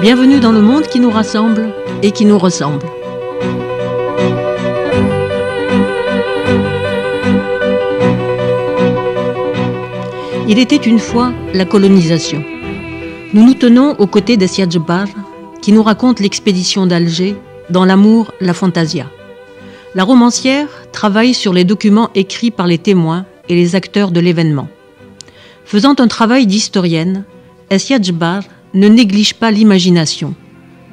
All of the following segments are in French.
Bienvenue dans le monde qui nous rassemble et qui nous ressemble. Il était une fois la colonisation. Nous nous tenons aux côtés d'Assia Djebar, qui nous raconte l'expédition d'Alger dans L'amour, la fantasia. La romancière travaille sur les documents écrits par les témoins et les acteurs de l'événement. Faisant un travail d'historienne, Assia Djebar ne néglige pas l'imagination,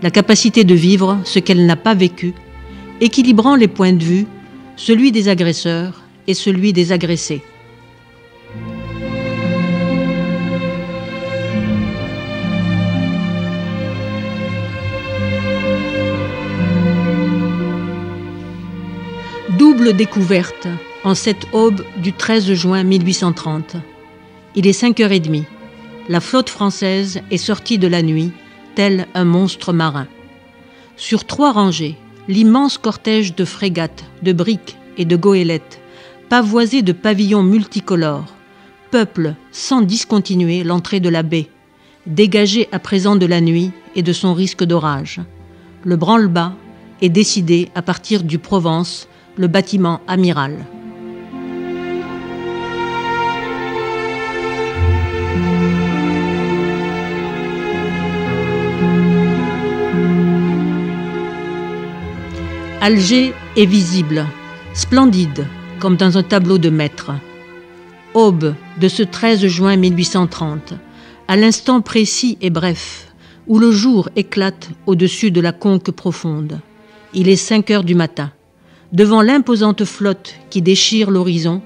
la capacité de vivre ce qu'elle n'a pas vécu, équilibrant les points de vue, celui des agresseurs et celui des agressés. Double découverte en cette aube du 13 juin 1830. Il est 5h30. La flotte française est sortie de la nuit, tel un monstre marin. Sur 3 rangées, l'immense cortège de frégates, de briques et de goélettes, pavoisé de pavillons multicolores, peuple sans discontinuer l'entrée de la baie, dégagée à présent de la nuit et de son risque d'orage. Le branle-bas est décidé à partir du Provence, le bâtiment amiral. Alger est visible, splendide, comme dans un tableau de maître. Aube de ce 13 juin 1830, à l'instant précis et bref, où le jour éclate au-dessus de la conque profonde. Il est 5h du matin. Devant l'imposante flotte qui déchire l'horizon,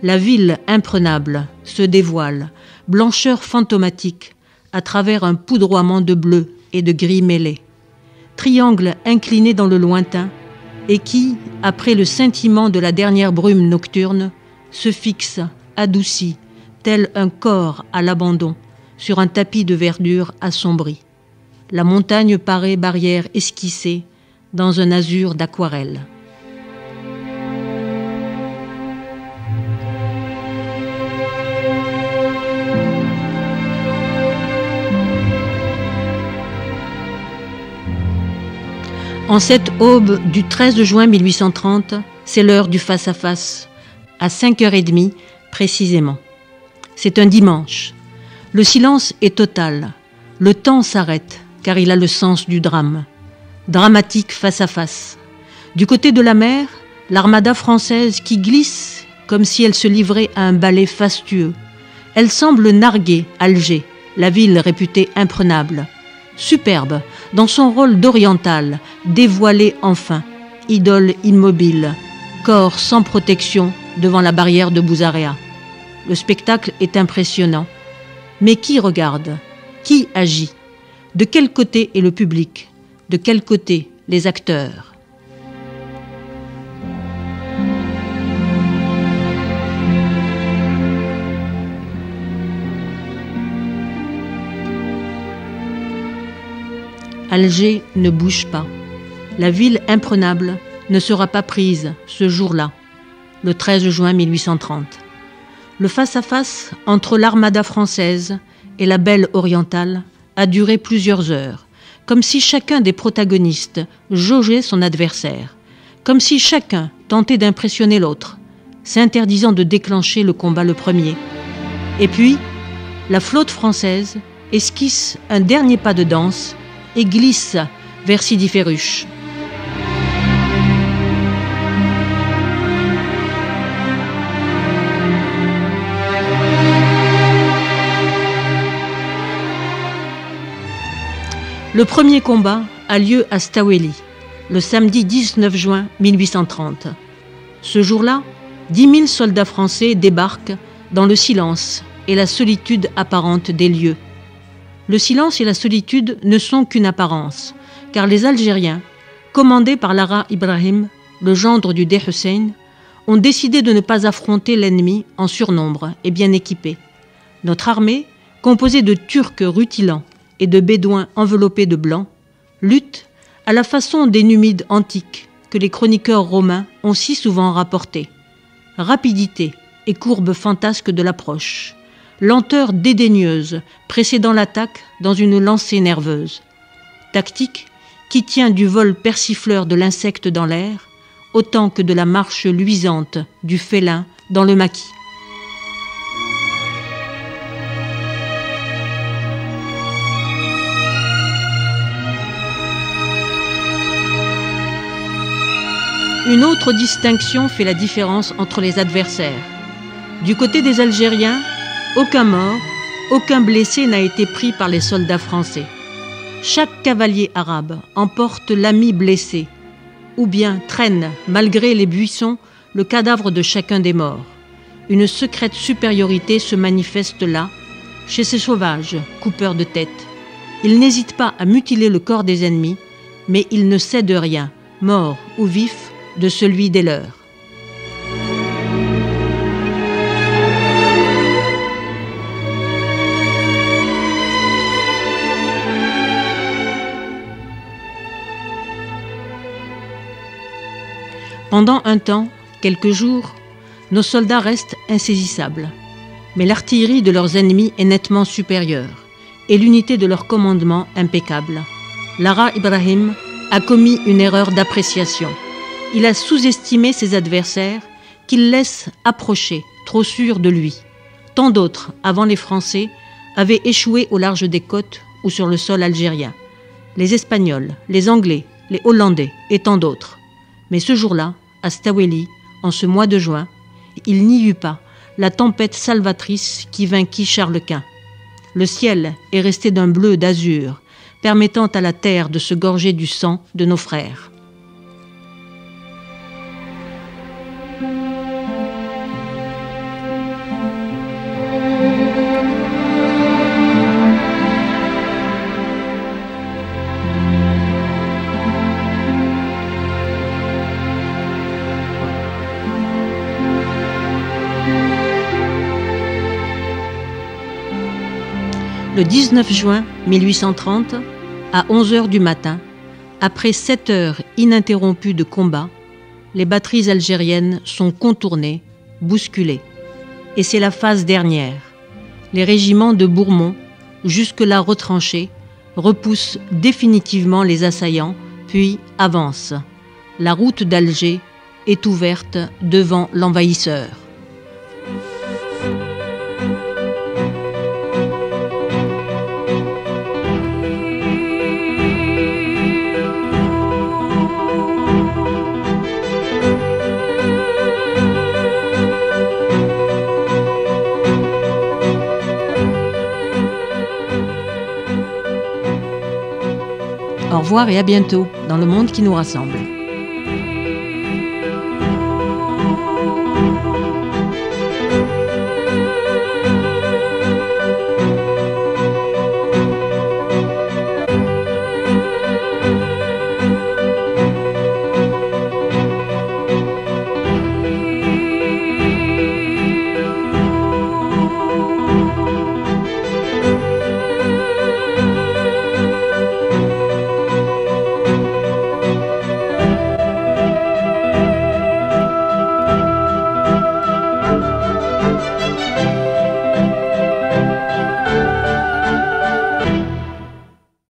la ville imprenable se dévoile, blancheur fantomatique, à travers un poudroiement de bleu et de gris mêlés. Triangle incliné dans le lointain, et qui, après le scintillement de la dernière brume nocturne, se fixe, adouci, tel un corps à l'abandon, sur un tapis de verdure assombri. La montagne paraît barrière esquissée dans un azur d'aquarelle. En cette aube du 13 juin 1830, c'est l'heure du face-à-face, à 5h30 précisément. C'est un dimanche. Le silence est total. Le temps s'arrête, car il a le sens du drame. Dramatique face-à-face. Du côté de la mer, l'armada française qui glisse comme si elle se livrait à un ballet fastueux. Elle semble narguer Alger, la ville réputée imprenable. Superbe, dans son rôle d'orientale, dévoilée enfin, idole immobile, corps sans protection devant la barrière de Bouzaréa. Le spectacle est impressionnant. Mais qui regarde? Qui agit? De quel côté est le public? De quel côté les acteurs? Alger ne bouge pas. La ville imprenable ne sera pas prise ce jour-là, le 13 juin 1830. Le face-à-face entre l'armada française et la belle orientale a duré plusieurs heures, comme si chacun des protagonistes jaugeait son adversaire, comme si chacun tentait d'impressionner l'autre, s'interdisant de déclencher le combat le premier. Et puis, la flotte française esquisse un dernier pas de danse et glisse vers Sidi Ferruche. Le premier combat a lieu à Staweli, le samedi 19 juin 1830. Ce jour-là, 10 000 soldats français débarquent dans le silence et la solitude apparente des lieux. Le silence et la solitude ne sont qu'une apparence, car les Algériens, commandés par Lara Ibrahim, le gendre du Dey Hussein, ont décidé de ne pas affronter l'ennemi en surnombre et bien équipé. Notre armée, composée de Turcs rutilants et de Bédouins enveloppés de blanc, lutte à la façon des Numides antiques que les chroniqueurs romains ont si souvent rapporté. Rapidité et courbe fantasque de l'approche. Lenteur dédaigneuse précédant l'attaque dans une lancée nerveuse. tactique qui tient du vol persifleur de l'insecte dans l'air autant que de la marche luisante du félin dans le maquis. Une autre distinction fait la différence entre les adversaires. Du côté des Algériens, aucun mort, aucun blessé n'a été pris par les soldats français. Chaque cavalier arabe emporte l'ami blessé, ou bien traîne, malgré les buissons, le cadavre de chacun des morts. Une secrète supériorité se manifeste là, chez ces sauvages, coupeurs de tête. Ils n'hésitent pas à mutiler le corps des ennemis, mais ils ne cèdent rien, mort ou vif, de celui des leurs. Pendant un temps, quelques jours, nos soldats restent insaisissables. Mais l'artillerie de leurs ennemis est nettement supérieure et l'unité de leur commandement impeccable. Lara Ibrahim a commis une erreur d'appréciation. Il a sous-estimé ses adversaires qu'il laisse approcher, trop sûr de lui. Tant d'autres, avant les Français, avaient échoué au large des côtes ou sur le sol algérien. Les Espagnols, les Anglais, les Hollandais et tant d'autres. Mais ce jour-là, à Staweli, en ce mois de juin, il n'y eut pas la tempête salvatrice qui vainquit Charles Quint. Le ciel est resté d'un bleu d'azur, permettant à la terre de se gorger du sang de nos frères. Le 19 juin 1830, à 11h du matin, après 7 heures ininterrompues de combat, les batteries algériennes sont contournées, bousculées. Et c'est la phase dernière. Les régiments de Bourmont, jusque-là retranchés, repoussent définitivement les assaillants, puis avancent. La route d'Alger est ouverte devant l'envahisseur. Au revoir et à bientôt dans le monde qui nous rassemble.